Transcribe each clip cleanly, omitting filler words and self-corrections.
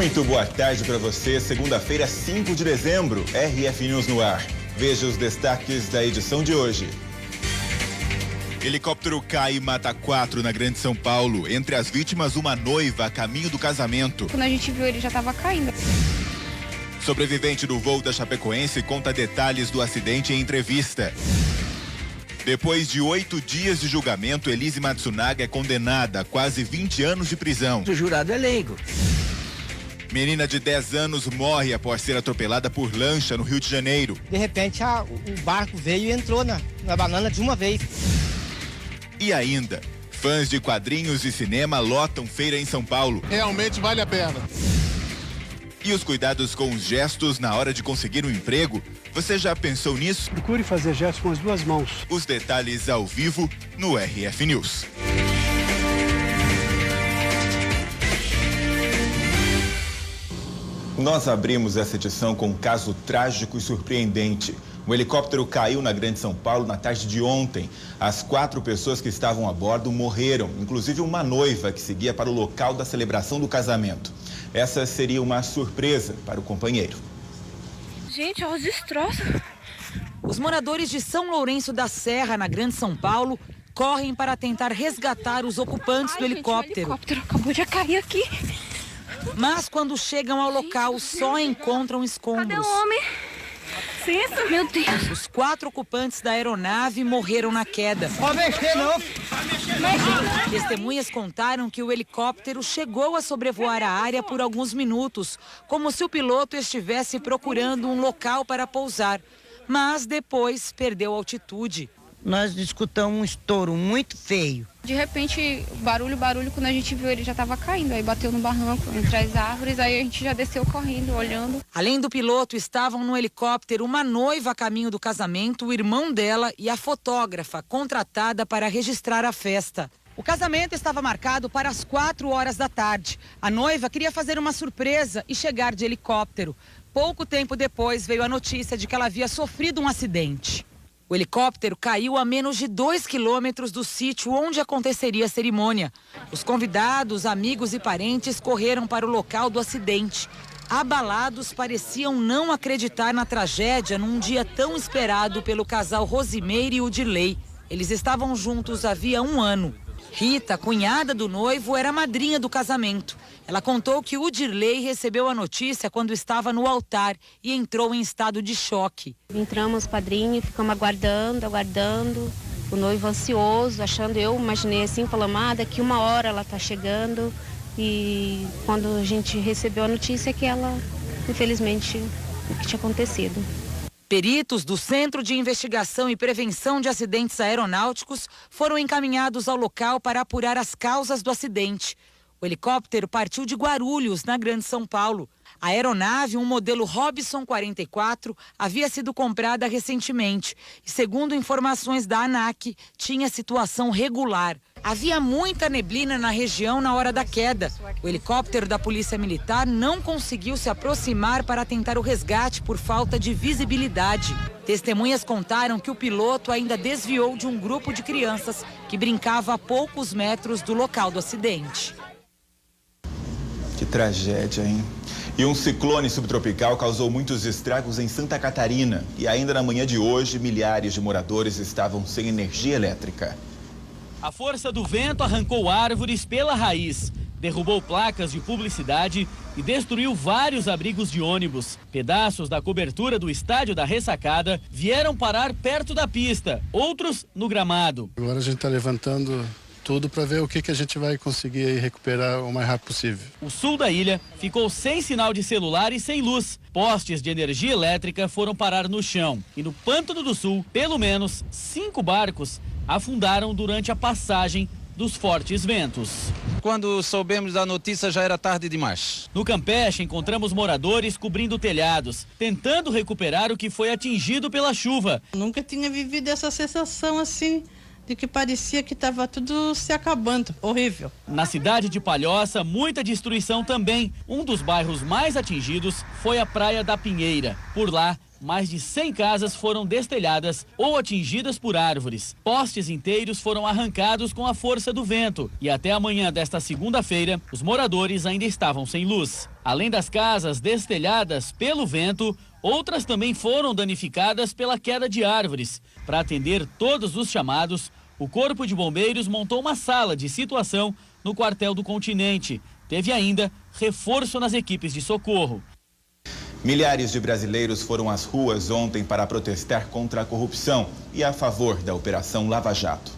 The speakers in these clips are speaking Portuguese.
Muito boa tarde para você. Segunda-feira, 5 de dezembro, RF News no ar. Veja os destaques da edição de hoje. Helicóptero cai e mata 4 na Grande São Paulo. Entre as vítimas, uma noiva a caminho do casamento. Quando a gente viu, ele já estava caindo. Sobrevivente do voo da Chapecoense conta detalhes do acidente em entrevista. Depois de 8 dias de julgamento, Elise Matsunaga é condenada a quase 20 anos de prisão. O jurado é leigo. Menina de 10 anos morre após ser atropelada por lancha no Rio de Janeiro. De repente, o barco veio e entrou na banana de uma vez. E ainda, fãs de quadrinhos e cinema lotam feira em São Paulo. Realmente vale a pena. E os cuidados com os gestos na hora de conseguir um emprego? Você já pensou nisso? Procure fazer gestos com as 2 mãos. Os detalhes ao vivo no RF News. Nós abrimos essa edição com um caso trágico e surpreendente. Um helicóptero caiu na Grande São Paulo na tarde de ontem. As 4 pessoas que estavam a bordo morreram, inclusive uma noiva que seguia para o local da celebração do casamento. Essa seria uma surpresa para o companheiro. Gente, olha os destroços. Os moradores de São Lourenço da Serra, na Grande São Paulo, correm para tentar resgatar os ocupantes do helicóptero. O helicóptero acabou de cair aqui. Mas quando chegam ao local, só encontram escombros. Cadê o homem? Pensa, meu Deus. Os 4 ocupantes da aeronave morreram na queda. Pode mexer, não. Testemunhas contaram que o helicóptero chegou a sobrevoar a área por alguns minutos, como se o piloto estivesse procurando um local para pousar. Mas depois perdeu altitude. Nós escutamos um estouro muito feio. De repente, barulho, quando a gente viu, ele já estava caindo. Aí bateu no barranco, entre as árvores, aí a gente já desceu correndo, olhando. Além do piloto, estavam no helicóptero uma noiva a caminho do casamento, o irmão dela e a fotógrafa, contratada para registrar a festa. O casamento estava marcado para as 4 horas da tarde. A noiva queria fazer uma surpresa e chegar de helicóptero. Pouco tempo depois, veio a notícia de que ela havia sofrido um acidente. O helicóptero caiu a menos de 2 quilômetros do sítio onde aconteceria a cerimônia. Os convidados, amigos e parentes correram para o local do acidente. Abalados, pareciam não acreditar na tragédia num dia tão esperado pelo casal Rosimeire e Udirley. Eles estavam juntos havia 1 ano. Rita, cunhada do noivo, era a madrinha do casamento. Ela contou que Udirley recebeu a notícia quando estava no altar e entrou em estado de choque. Entramos, padrinho, ficamos aguardando. O noivo ansioso, eu imaginei assim, falando, daqui 1 hora ela está chegando. E quando a gente recebeu a notícia que ela, infelizmente, o que tinha acontecido. Peritos do Centro de Investigação e Prevenção de Acidentes Aeronáuticos foram encaminhados ao local para apurar as causas do acidente. O helicóptero partiu de Guarulhos, na Grande São Paulo. A aeronave, um modelo Robson 44, havia sido comprada recentemente e, segundo informações da ANAC, tinha situação regular. Havia muita neblina na região na hora da queda. O helicóptero da Polícia Militar não conseguiu se aproximar para tentar o resgate por falta de visibilidade. Testemunhas contaram que o piloto ainda desviou de um grupo de crianças que brincava a poucos metros do local do acidente. Que tragédia, hein? E um ciclone subtropical causou muitos estragos em Santa Catarina. E ainda na manhã de hoje, milhares de moradores estavam sem energia elétrica. A força do vento arrancou árvores pela raiz, derrubou placas de publicidade e destruiu vários abrigos de ônibus. Pedaços da cobertura do estádio da Ressacada vieram parar perto da pista, outros no gramado. Agora a gente está levantando tudo para ver o que a gente vai conseguir aí recuperar o mais rápido possível. O sul da ilha ficou sem sinal de celular e sem luz. Postes de energia elétrica foram parar no chão. E no Pântano do Sul, pelo menos 5 barcos afundaram durante a passagem dos fortes ventos. Quando soubemos da notícia já era tarde demais. No Campeche encontramos moradores cobrindo telhados, tentando recuperar o que foi atingido pela chuva. Nunca tinha vivido essa sensação assim, de que parecia que estava tudo se acabando. Horrível. Na cidade de Palhoça, muita destruição também. Um dos bairros mais atingidos foi a Praia da Pinheira. Por lá, mais de 100 casas foram destelhadas ou atingidas por árvores. Postes inteiros foram arrancados com a força do vento e até amanhã desta segunda-feira, os moradores ainda estavam sem luz. Além das casas destelhadas pelo vento, outras também foram danificadas pela queda de árvores. Para atender todos os chamados, o Corpo de Bombeiros montou uma sala de situação no quartel do Continente. Teve ainda reforço nas equipes de socorro. Milhares de brasileiros foram às ruas ontem para protestar contra a corrupção e a favor da Operação Lava Jato.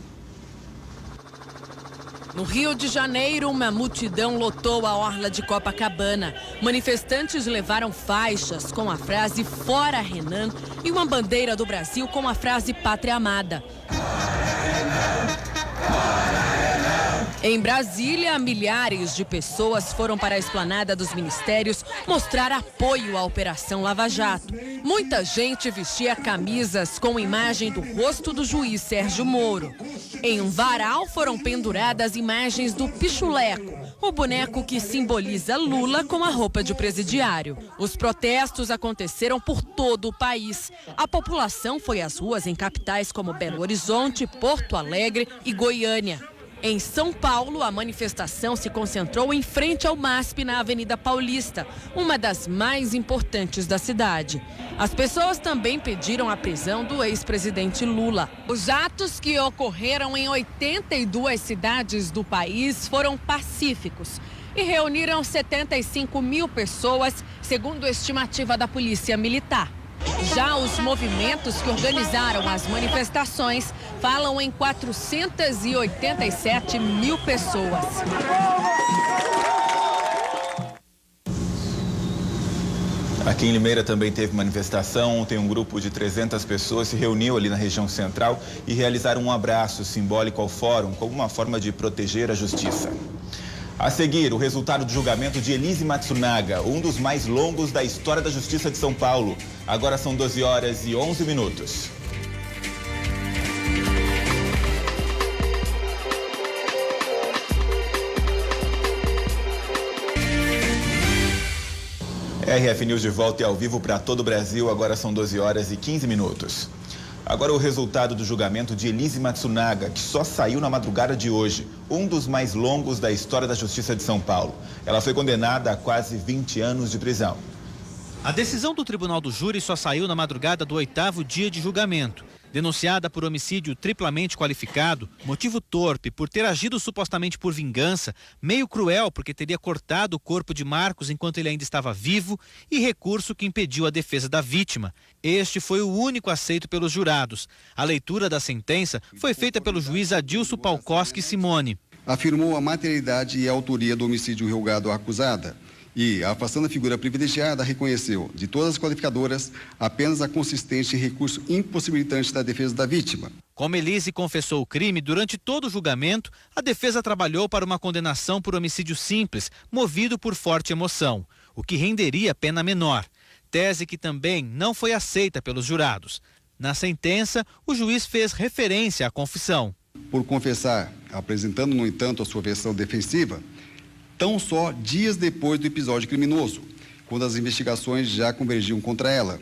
No Rio de Janeiro, uma multidão lotou a orla de Copacabana. Manifestantes levaram faixas com a frase "Fora Renan" e uma bandeira do Brasil com a frase "Pátria Amada". Em Brasília, milhares de pessoas foram para a esplanada dos ministérios mostrar apoio à Operação Lava Jato. Muita gente vestia camisas com imagem do rosto do juiz Sérgio Moro. Em um varal foram penduradas imagens do Pichuleco, o boneco que simboliza Lula com a roupa de presidiário. Os protestos aconteceram por todo o país. A população foi às ruas em capitais como Belo Horizonte, Porto Alegre e Goiânia. Em São Paulo, a manifestação se concentrou em frente ao MASP na Avenida Paulista, uma das mais importantes da cidade. As pessoas também pediram a prisão do ex-presidente Lula. Os atos que ocorreram em 82 cidades do país foram pacíficos e reuniram 75 mil pessoas, segundo a estimativa da Polícia Militar. Já os movimentos que organizaram as manifestações falam em 487 mil pessoas. Aqui em Limeira também teve manifestação. Ontem um grupo de 300 pessoas se reuniu ali na região central e realizaram um abraço simbólico ao fórum como uma forma de proteger a justiça. A seguir, o resultado do julgamento de Elise Matsunaga, um dos mais longos da história da Justiça de São Paulo. Agora são 12h11. RF News de volta e ao vivo para todo o Brasil. Agora são 12h15. Agora o resultado do julgamento de Elise Matsunaga, que só saiu na madrugada de hoje, um dos mais longos da história da Justiça de São Paulo. Ela foi condenada a quase 20 anos de prisão. A decisão do Tribunal do Júri só saiu na madrugada do 8º dia de julgamento. Denunciada por homicídio triplamente qualificado, motivo torpe por ter agido supostamente por vingança, meio cruel porque teria cortado o corpo de Marcos enquanto ele ainda estava vivo e recurso que impediu a defesa da vítima. Este foi o único aceito pelos jurados. A leitura da sentença foi feita pelo juiz Adilson Palkowski Simone. Afirmou a materialidade e a autoria do homicídio julgado à acusada. E, afastando a figura privilegiada, reconheceu, de todas as qualificadoras, apenas a consistente recurso impossibilitante da defesa da vítima. Como Elise confessou o crime durante todo o julgamento, a defesa trabalhou para uma condenação por homicídio simples, movido por forte emoção, o que renderia pena menor. Tese que também não foi aceita pelos jurados. Na sentença, o juiz fez referência à confissão. Por confessar, apresentando, no entanto, a sua versão defensiva, tão só dias depois do episódio criminoso, quando as investigações já convergiam contra ela,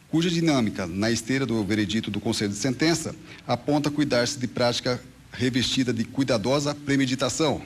cuja dinâmica, na esteira do veredito do Conselho de Sentença, aponta cuidar-se de prática revestida de cuidadosa premeditação,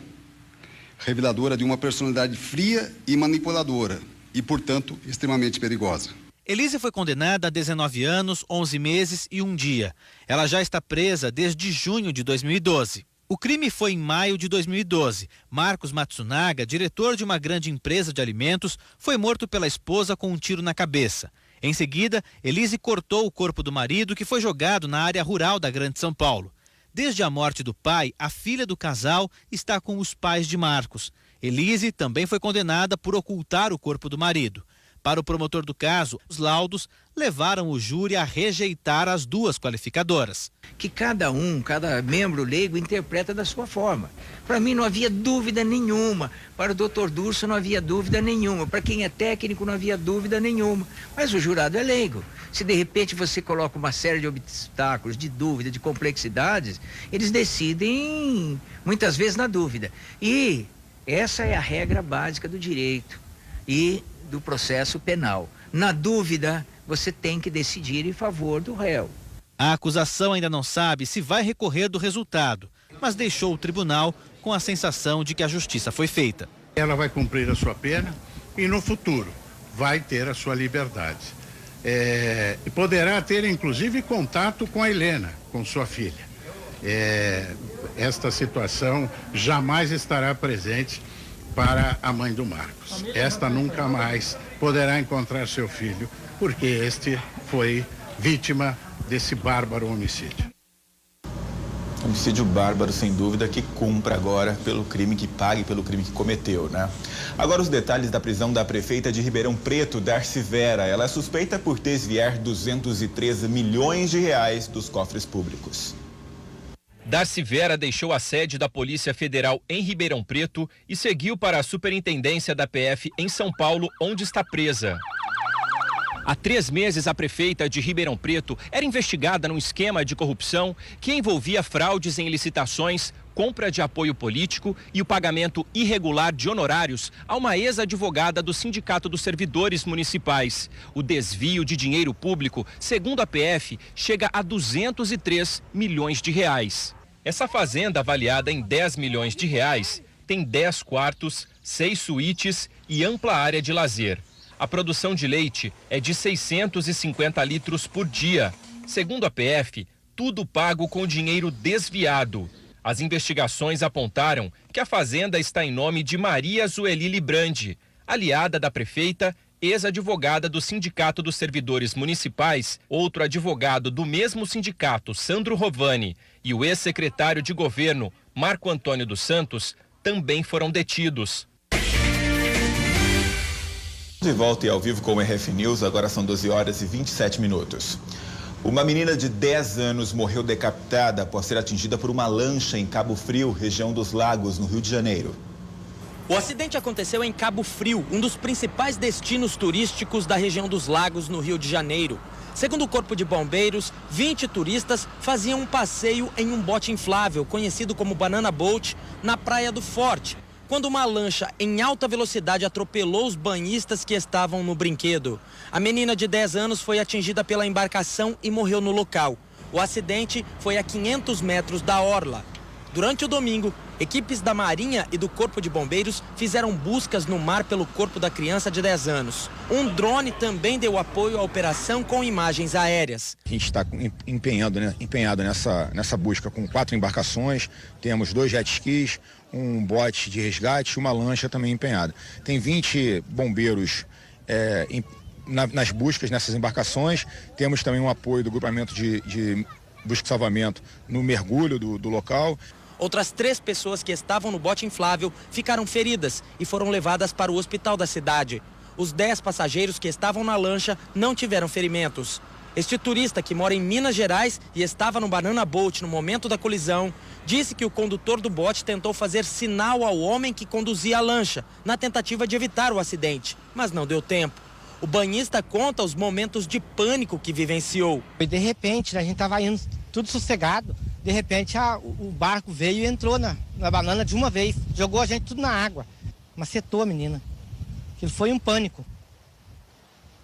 reveladora de uma personalidade fria e manipuladora e, portanto, extremamente perigosa. Elise foi condenada a 19 anos, 11 meses e 1 dia. Ela já está presa desde junho de 2012. O crime foi em maio de 2012. Marcos Matsunaga, diretor de uma grande empresa de alimentos, foi morto pela esposa com um tiro na cabeça. Em seguida, Elise cortou o corpo do marido, que foi jogado na área rural da Grande São Paulo. Desde a morte do pai, a filha do casal está com os pais de Marcos. Elise também foi condenada por ocultar o corpo do marido. Para o promotor do caso, os laudos levaram o júri a rejeitar as duas qualificadoras. Que cada membro leigo interpreta da sua forma. Para mim não havia dúvida nenhuma, para o doutor Durso não havia dúvida nenhuma, para quem é técnico não havia dúvida nenhuma, mas o jurado é leigo. Se de repente você coloca uma série de obstáculos, de dúvida, de complexidades, eles decidem muitas vezes na dúvida. E essa é a regra básica do direito e do processo penal. Na dúvida, você tem que decidir em favor do réu. A acusação ainda não sabe se vai recorrer do resultado, mas deixou o tribunal com a sensação de que a justiça foi feita. Ela vai cumprir a sua pena e no futuro vai ter a sua liberdade. E poderá ter inclusive contato com a Helena, com sua filha. Esta situação jamais estará presente para a mãe do Marcos. Esta nunca mais poderá encontrar seu filho, porque este foi vítima desse bárbaro homicídio. Homicídio bárbaro, sem dúvida, que cumpra agora pelo crime, que pague pelo crime que cometeu, né? Agora os detalhes da prisão da prefeita de Ribeirão Preto, Darcy Vera. Ela é suspeita por desviar 213 milhões de reais dos cofres públicos. Darcy Vera deixou a sede da Polícia Federal em Ribeirão Preto e seguiu para a Superintendência da PF em São Paulo, onde está presa. Há 3 meses, a prefeita de Ribeirão Preto era investigada num esquema de corrupção que envolvia fraudes em licitações, compra de apoio político e o pagamento irregular de honorários a uma ex-advogada do Sindicato dos Servidores Municipais. O desvio de dinheiro público, segundo a PF, chega a 203 milhões de reais. Essa fazenda, avaliada em 10 milhões de reais, tem 10 quartos, 6 suítes e ampla área de lazer. A produção de leite é de 650 litros por dia. Segundo a PF, tudo pago com dinheiro desviado. As investigações apontaram que a fazenda está em nome de Maria Zueli Librandi, aliada da prefeita, ex-advogada do Sindicato dos Servidores Municipais, outro advogado do mesmo sindicato, Sandro Rovani, e o ex-secretário de governo, Marco Antônio dos Santos, também foram detidos. De volta e ao vivo com o RF News, agora são 12 horas e 27 minutos. Uma menina de 10 anos morreu decapitada após ser atingida por uma lancha em Cabo Frio, região dos Lagos, no Rio de Janeiro. O acidente aconteceu em Cabo Frio, um dos principais destinos turísticos da região dos Lagos, no Rio de Janeiro. Segundo o Corpo de Bombeiros, 20 turistas faziam um passeio em um bote inflável, conhecido como Banana Boat, na Praia do Forte, quando uma lancha em alta velocidade atropelou os banhistas que estavam no brinquedo. A menina de 10 anos foi atingida pela embarcação e morreu no local. O acidente foi a 500 metros da orla. Durante o domingo, equipes da Marinha e do Corpo de Bombeiros fizeram buscas no mar pelo corpo da criança de 10 anos. Um drone também deu apoio à operação com imagens aéreas. A gente está empenhado nessa busca com 4 embarcações, temos 2 jet skis, um bote de resgate e uma lancha também empenhada. Tem 20 bombeiros nas buscas nessas embarcações, temos também um apoio do grupamento de busca e salvamento no mergulho do local. Outras 3 pessoas que estavam no bote inflável ficaram feridas e foram levadas para o hospital da cidade. Os 10 passageiros que estavam na lancha não tiveram ferimentos. Este turista, que mora em Minas Gerais e estava no Banana Boat no momento da colisão, disse que o condutor do bote tentou fazer sinal ao homem que conduzia a lancha, na tentativa de evitar o acidente, mas não deu tempo. O banhista conta os momentos de pânico que vivenciou. E de repente, a gente estava indo tudo sossegado, de repente o barco veio e entrou na banana de uma vez, jogou a gente tudo na água, macetou a menina. Aquilo foi um pânico,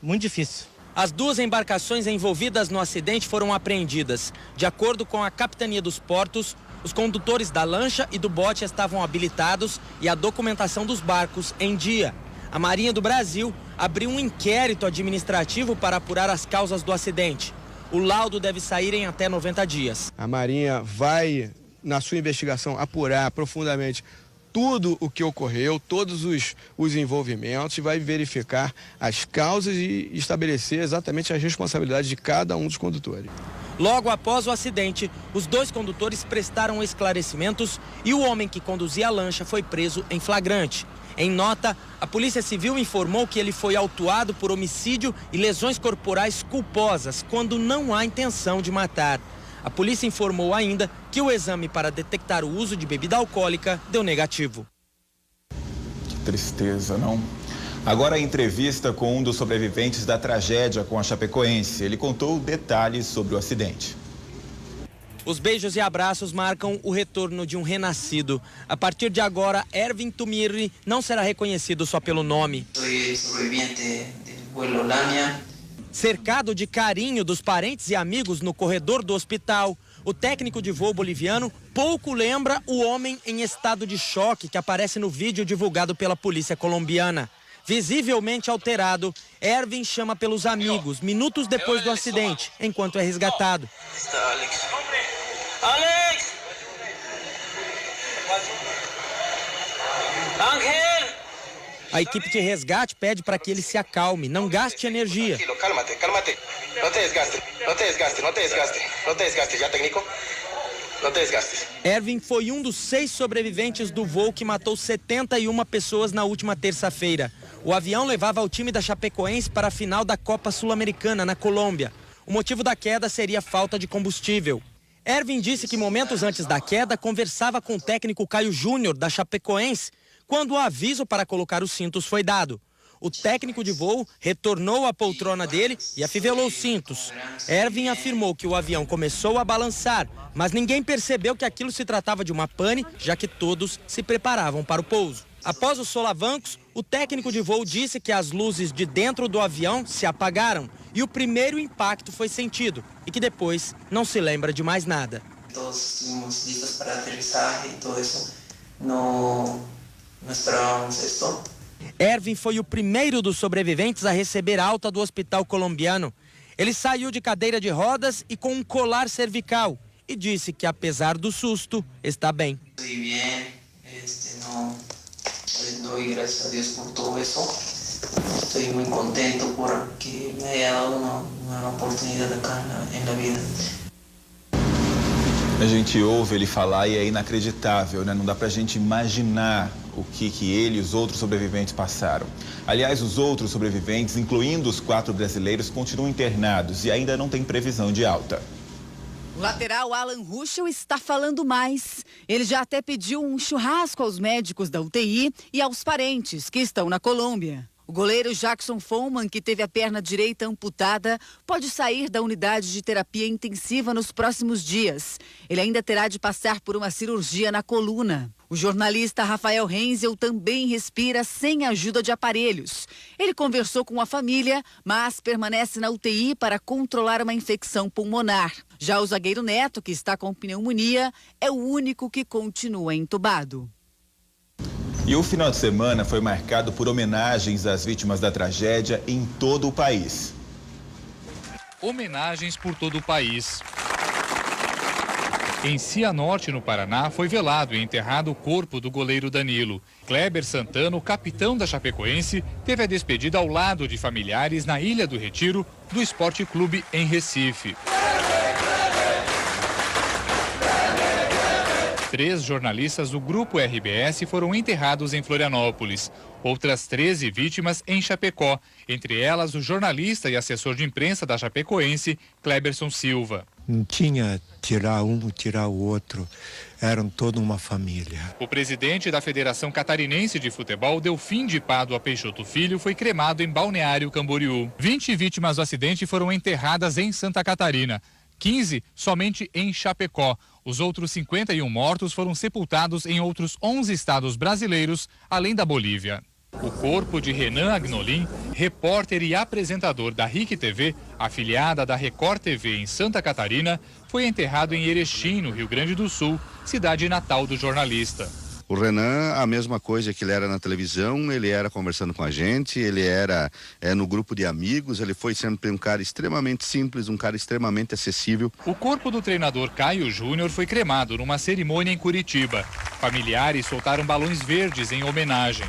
muito difícil. As 2 embarcações envolvidas no acidente foram apreendidas. De acordo com a Capitania dos Portos, os condutores da lancha e do bote estavam habilitados e a documentação dos barcos em dia. A Marinha do Brasil abriu um inquérito administrativo para apurar as causas do acidente. O laudo deve sair em até 90 dias. A Marinha vai, na sua investigação, apurar profundamente tudo o que ocorreu, todos os envolvimentos, e vai verificar as causas e estabelecer exatamente as responsabilidades de cada um dos condutores. Logo após o acidente, os 2 condutores prestaram esclarecimentos e o homem que conduzia a lancha foi preso em flagrante. Em nota, a Polícia Civil informou que ele foi autuado por homicídio e lesões corporais culposas, quando não há intenção de matar. A polícia informou ainda que o exame para detectar o uso de bebida alcoólica deu negativo. Que tristeza, não? Agora a entrevista com um dos sobreviventes da tragédia com a Chapecoense. Ele contou detalhes sobre o acidente. Os beijos e abraços marcam o retorno de um renascido. A partir de agora, Erwin Tumirri não será reconhecido só pelo nome. Sou sobrevivente do vuelo Lamia. Cercado de carinho dos parentes e amigos no corredor do hospital, o técnico de voo boliviano pouco lembra o homem em estado de choque que aparece no vídeo divulgado pela polícia colombiana. Visivelmente alterado, Ervin chama pelos amigos minutos depois do acidente, enquanto é resgatado. Alex! Ángel! A equipe de resgate pede para que ele se acalme, não gaste energia. Cálmate, cálmate. Não te desgaste, não te desgaste, não te desgaste. Não te desgaste, já técnico? Não te desgaste. Ervin foi um dos 6 sobreviventes do voo que matou 71 pessoas na última terça-feira. O avião levava o time da Chapecoense para a final da Copa Sul-Americana, na Colômbia. O motivo da queda seria falta de combustível. Ervin disse que momentos antes da queda conversava com o técnico Caio Júnior, da Chapecoense, quando o aviso para colocar os cintos foi dado. O técnico de voo retornou à poltrona dele e afivelou os cintos. Ervin afirmou que o avião começou a balançar, mas ninguém percebeu que aquilo se tratava de uma pane, já que todos se preparavam para o pouso. Após os solavancos, o técnico de voo disse que as luzes de dentro do avião se apagaram e o primeiro impacto foi sentido e que depois não se lembra de mais nada. Todos estuvimos listos para aterrissar e tudo isso. Não esperávamos isso. Ervin foi o primeiro dos sobreviventes a receber alta do hospital colombiano. Ele saiu de cadeira de rodas e com um colar cervical e disse que, apesar do susto, está bem. Dou graças a Deus por tudo isso. Estou muito contente porque me haya dado uma oportunidade acá na vida. A gente ouve ele falar e é inacreditável, né? Não dá pra gente imaginar o que ele e os outros sobreviventes passaram. Aliás, os outros sobreviventes, incluindo os 4 brasileiros, continuam internados e ainda não tem previsão de alta. O lateral Alan Ruschel está falando mais. Ele já até pediu um churrasco aos médicos da UTI e aos parentes que estão na Colômbia. O goleiro Jackson Follman, que teve a perna direita amputada, pode sair da unidade de terapia intensiva nos próximos dias. Ele ainda terá de passar por uma cirurgia na coluna. O jornalista Rafael Renzel também respira sem ajuda de aparelhos. Ele conversou com a família, mas permanece na UTI para controlar uma infecção pulmonar. Já o zagueiro Neto, que está com pneumonia, é o único que continua entubado. E o final de semana foi marcado por homenagens às vítimas da tragédia em todo o país. Homenagens por todo o país. Em Cianorte, no Paraná, foi velado e enterrado o corpo do goleiro Danilo. Kleber Santana, o capitão da Chapecoense, teve a despedida ao lado de familiares na Ilha do Retiro, do Esporte Clube em Recife. 3 jornalistas do Grupo RBS foram enterrados em Florianópolis. Outras 13 vítimas em Chapecó, entre elas o jornalista e assessor de imprensa da Chapecoense, Cleberson Silva. Não tinha tirar um, tirar o outro, eram toda uma família. O presidente da Federação Catarinense de Futebol, Delfim de Pádua Peixoto Filho, foi cremado em Balneário Camboriú. 20 vítimas do acidente foram enterradas em Santa Catarina. 15 somente em Chapecó. Os outros 51 mortos foram sepultados em outros 11 estados brasileiros, além da Bolívia. O corpo de Renan Agnolin, repórter e apresentador da RIC TV, afiliada da Record TV em Santa Catarina, foi enterrado em Erechim, no Rio Grande do Sul, cidade natal do jornalista. O Renan, a mesma coisa que ele era na televisão, ele era conversando com a gente, ele era no grupo de amigos, ele foi sempre um cara extremamente simples, um cara extremamente acessível. O corpo do treinador Caio Júnior foi cremado numa cerimônia em Curitiba. Familiares soltaram balões verdes em homenagem.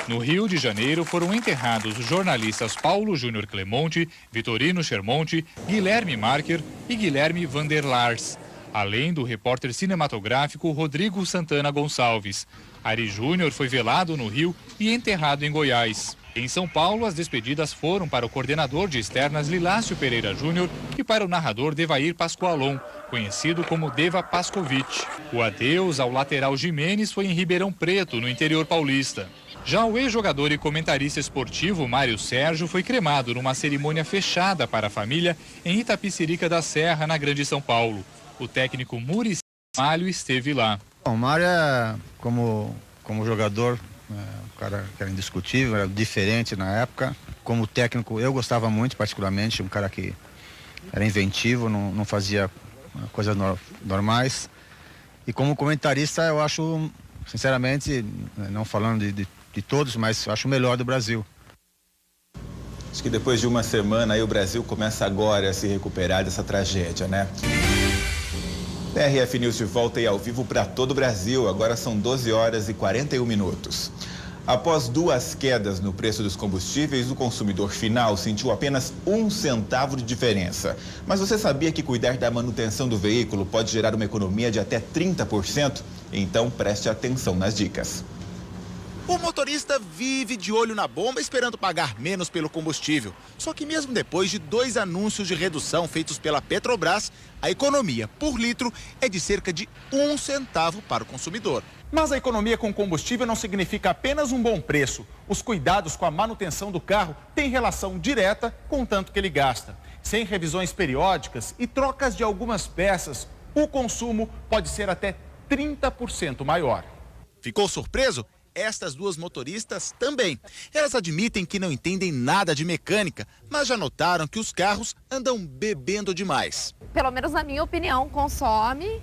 No Rio de Janeiro foram enterrados os jornalistas Paulo Júnior Clemonte, Vitorino Chermonte, Guilherme Marker e Guilherme Vanderlars, além do repórter cinematográfico Rodrigo Santana Gonçalves. Ari Júnior foi velado no Rio e enterrado em Goiás. Em São Paulo, as despedidas foram para o coordenador de externas Lilácio Pereira Júnior e para o narrador Devair Pascoalon, conhecido como Deva Pascovitch. O adeus ao lateral Jimenez foi em Ribeirão Preto, no interior paulista. Já o ex-jogador e comentarista esportivo Mário Sérgio foi cremado numa cerimônia fechada para a família em Itapicirica da Serra, na Grande São Paulo. O técnico Muricy Malho esteve lá. O Mário, como jogador, o cara que era indiscutível, era diferente na época. Como técnico, eu gostava muito, particularmente, um cara que era inventivo, não fazia coisas normais. E como comentarista, eu acho, sinceramente, não falando de todos, mas eu acho o melhor do Brasil. Acho que depois de uma semana aí o Brasil começa agora a se recuperar dessa tragédia, né? RF News de volta e ao vivo para todo o Brasil. Agora são 12 horas e 41 minutos. Após 2 quedas no preço dos combustíveis, o consumidor final sentiu apenas 1 centavo de diferença. Mas você sabia que cuidar da manutenção do veículo pode gerar uma economia de até 30%? Então preste atenção nas dicas. O motorista vive de olho na bomba esperando pagar menos pelo combustível. Só que mesmo depois de 2 anúncios de redução feitos pela Petrobras, a economia por litro é de cerca de 1 centavo para o consumidor. Mas a economia com combustível não significa apenas um bom preço. Os cuidados com a manutenção do carro têm relação direta com o tanto que ele gasta. Sem revisões periódicas e trocas de algumas peças, o consumo pode ser até 30% maior. Ficou surpreso? Estas 2 motoristas também. Elas admitem que não entendem nada de mecânica, mas já notaram que os carros andam bebendo demais. Pelo menos na minha opinião, consome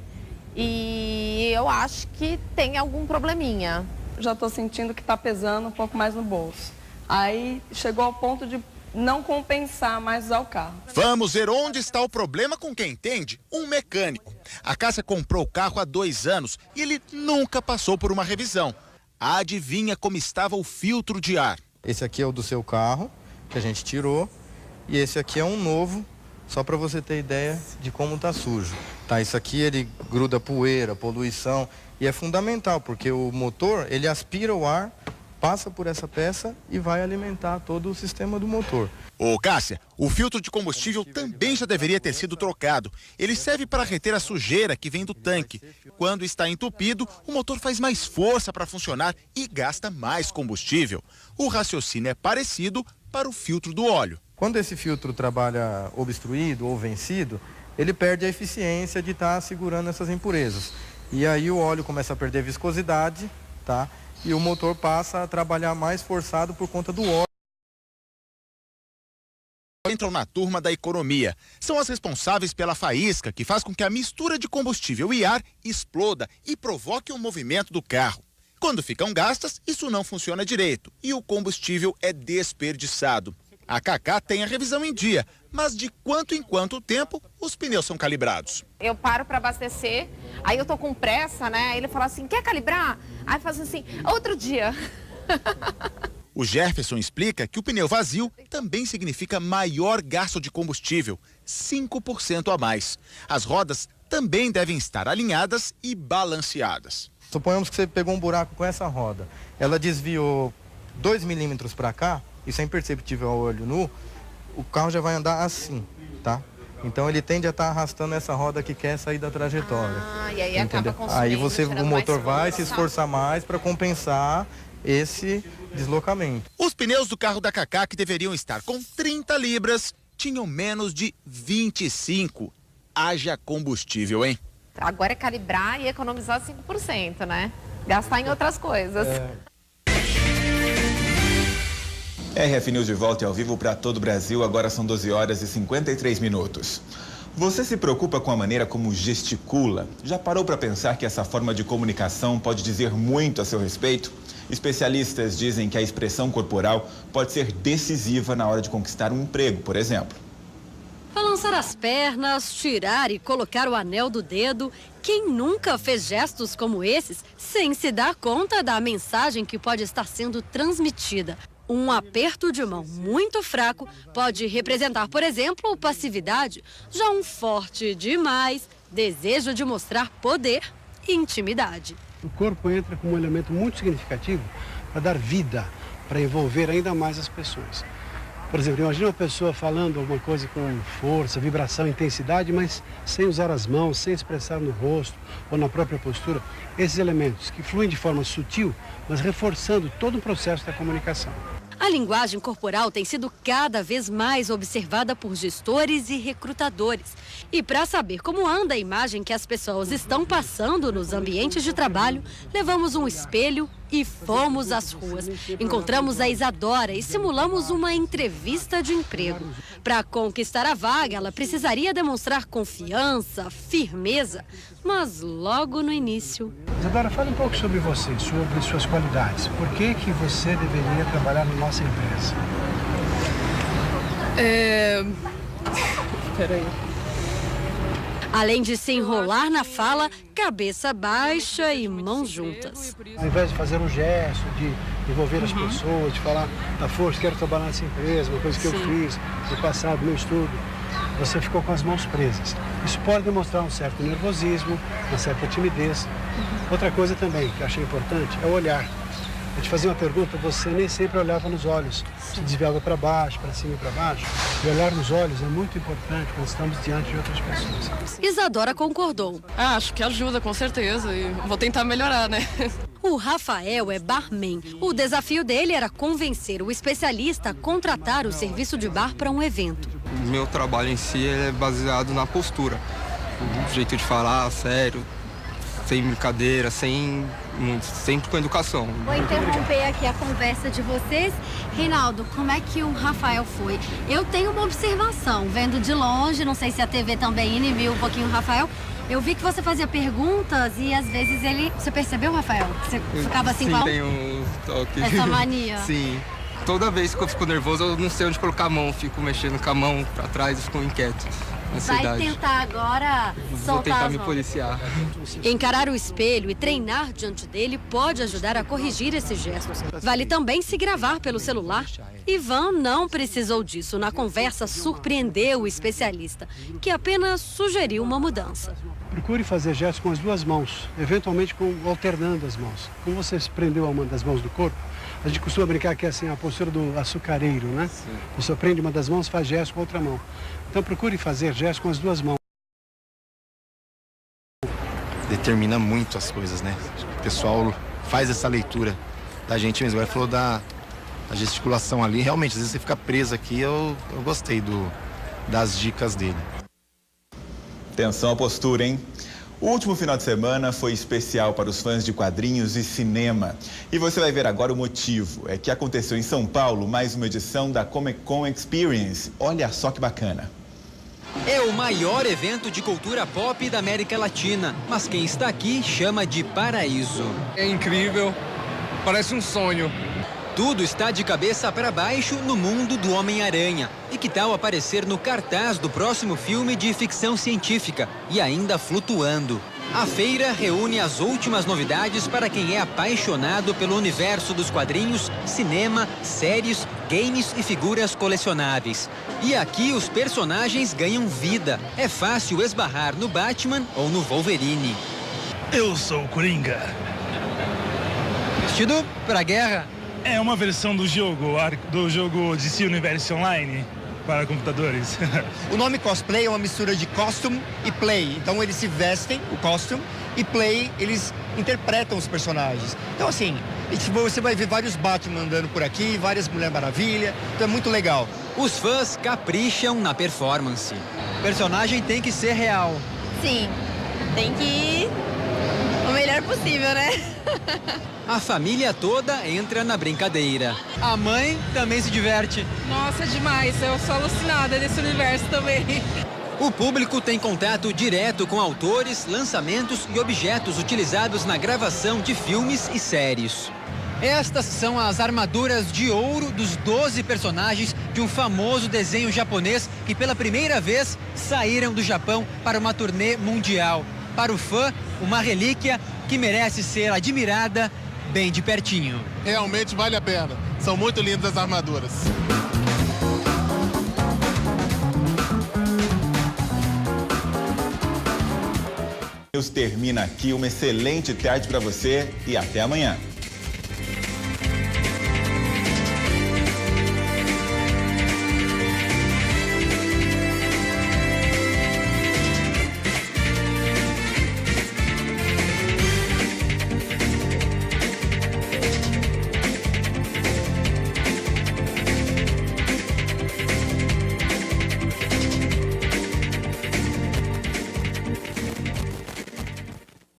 e eu acho que tem algum probleminha. Já estou sentindo que está pesando um pouco mais no bolso. Aí chegou ao ponto de não compensar mais usar o carro. Vamos ver onde está o problema com quem entende, um mecânico. A Cássia comprou o carro há 2 anos e ele nunca passou por uma revisão. Adivinha como estava o filtro de ar? Esse aqui é o do seu carro, que a gente tirou, e esse aqui é um novo, só para você ter ideia de como tá sujo. Tá, isso aqui ele gruda poeira, poluição, e é fundamental, porque o motor, ele aspira o ar, passa por essa peça e vai alimentar todo o sistema do motor. Ô Cássia, o filtro de combustível também já deveria ter sido trocado. Ele serve para reter a sujeira que vem do tanque. Quando está entupido, o motor faz mais força para funcionar e gasta mais combustível. O raciocínio é parecido para o filtro do óleo. Quando esse filtro trabalha obstruído ou vencido, ele perde a eficiência de estar segurando essas impurezas. E aí o óleo começa a perder viscosidade, tá? E o motor passa a trabalhar mais forçado por conta do óleo. Entram na turma da economia. São as responsáveis pela faísca, que faz com que a mistura de combustível e ar exploda e provoque o movimento do carro. Quando ficam gastas, isso não funciona direito e o combustível é desperdiçado. A Cacá tem a revisão em dia, mas de quanto em quanto tempo os pneus são calibrados. Eu paro para abastecer, aí eu tô com pressa, né? Aí ele fala assim, quer calibrar? Aí eu faço assim, outro dia. O Jefferson explica que o pneu vazio também significa maior gasto de combustível, 5% a mais. As rodas também devem estar alinhadas e balanceadas. Suponhamos que você pegou um buraco com essa roda. Ela desviou 2 milímetros para cá, isso é imperceptível ao olho nu, o carro já vai andar assim, tá? Então ele tende a estar arrastando essa roda que quer sair da trajetória. E aí acaba consumindo, aí o motor vai se esforçar mais para compensar esse deslocamento. Os pneus do carro da Cacá, que deveriam estar com 30 libras, tinham menos de 25. Haja combustível, hein? Agora é calibrar e economizar 5%, né? Gastar em outras coisas. RF News de volta e ao vivo para todo o Brasil. Agora são 12 horas e 53 minutos. Você se preocupa com a maneira como gesticula? Já parou para pensar que essa forma de comunicação pode dizer muito a seu respeito? Especialistas dizem que a expressão corporal pode ser decisiva na hora de conquistar um emprego, por exemplo. Balançar as pernas, tirar e colocar o anel do dedo. Quem nunca fez gestos como esses sem se dar conta da mensagem que pode estar sendo transmitida? Um aperto de mão muito fraco pode representar, por exemplo, passividade. Já um forte demais, desejo de mostrar poder e intimidade. O corpo entra como um elemento muito significativo para dar vida, para envolver ainda mais as pessoas. Por exemplo, imagina uma pessoa falando alguma coisa com força, vibração, intensidade, mas sem usar as mãos, sem expressar no rosto ou na própria postura. Esses elementos que fluem de forma sutil, mas reforçando todo o processo da comunicação. A A linguagem corporal tem sido cada vez mais observada por gestores e recrutadores. E para saber como anda a imagem que as pessoas estão passando nos ambientes de trabalho, levamos um espelho e fomos às ruas. Encontramos a Isadora e simulamos uma entrevista de emprego. Para conquistar a vaga, ela precisaria demonstrar confiança, firmeza, mas logo no início... Isadora, fala um pouco sobre você, sobre suas qualidades. Por que você deveria trabalhar na nossa empresa? Peraí. Além de se enrolar na fala, cabeça baixa e mãos juntas. Ao invés de fazer um gesto, de envolver as pessoas, de falar da força, quero trabalhar nessa empresa, uma coisa que eu fiz no passado, meu estudo, você ficou com as mãos presas. Isso pode demonstrar um certo nervosismo, uma certa timidez. Outra coisa também que eu achei importante é o olhar. Eu te fazia uma pergunta, você nem sempre olhava nos olhos, se desviava para baixo, para cima e para baixo. E olhar nos olhos é muito importante quando estamos diante de outras pessoas. Isadora concordou. Acho que ajuda, com certeza, e vou tentar melhorar, né? O Rafael é barman. O desafio dele era convencer o especialista a contratar o serviço de bar para um evento. Meu trabalho em si é baseado na postura, o jeito de falar, sério, sem brincadeira, sempre com educação. Vou interromper aqui a conversa de vocês. Reinaldo, como é que o Rafael foi? Eu tenho uma observação, vendo de longe, não sei se a TV também inibiu um pouquinho o Rafael. Eu vi que você fazia perguntas e às vezes ele... Você percebeu, Rafael? Você ficava assim Sim, com tem um toque. Essa mania? Sim. Toda vez que eu fico nervoso, eu não sei onde colocar a mão. Fico mexendo com a mão pra trás e fico inquieto. Vai tentar agora soltar Vou tentar as me mãos. policiar. Encarar o espelho e treinar diante dele pode ajudar a corrigir esses gestos. Vale também se gravar pelo celular. Ivan não precisou disso. Na conversa, surpreendeu o especialista, que apenas sugeriu uma mudança. Procure fazer gestos com as duas mãos, eventualmente alternando as mãos. Como você prendeu uma das mãos do corpo, a gente costuma brincar que é assim a postura do açucareiro, né? Sim. Você prende uma das mãos, faz gesto com a outra mão. Então procure fazer gestos com as duas mãos. Determina muito as coisas, né? O pessoal faz essa leitura da gente mesmo. Ele falou da gesticulação ali. Realmente, às vezes você fica preso aqui. Eu gostei das dicas dele. Atenção à postura, hein? O último final de semana foi especial para os fãs de quadrinhos e cinema. E você vai ver agora o motivo. É que aconteceu em São Paulo mais uma edição da Comic Con Experience. Olha só que bacana. É o maior evento de cultura pop da América Latina, mas quem está aqui chama de paraíso. É incrível, parece um sonho. Tudo está de cabeça para baixo no mundo do Homem-Aranha. E que tal aparecer no cartaz do próximo filme de ficção científica e ainda flutuando? A feira reúne as últimas novidades para quem é apaixonado pelo universo dos quadrinhos, cinema, séries, games e figuras colecionáveis. E aqui os personagens ganham vida. É fácil esbarrar no Batman ou no Wolverine. Eu sou o Coringa. Vestido para a guerra? É uma versão do jogo DC Universe Online para computadores. O nome cosplay é uma mistura de costume e play. Então eles se vestem, o costume, e play, eles interpretam os personagens. Então assim, você vai ver vários Batman andando por aqui, várias Mulher Maravilha, então é muito legal. Os fãs capricham na performance. O personagem tem que ser real. Sim, tem que ir o melhor possível, né? A família toda entra na brincadeira. A mãe também se diverte. Nossa, demais. Eu sou alucinada nesse universo também. O público tem contato direto com autores, lançamentos e objetos utilizados na gravação de filmes e séries. Estas são as armaduras de ouro dos 12 personagens de um famoso desenho japonês que pela primeira vez saíram do Japão para uma turnê mundial. Para o fã, uma relíquia que merece ser admirada bem de pertinho. Realmente vale a pena. São muito lindas as armaduras. Termina aqui. Uma excelente tarde para você e até amanhã.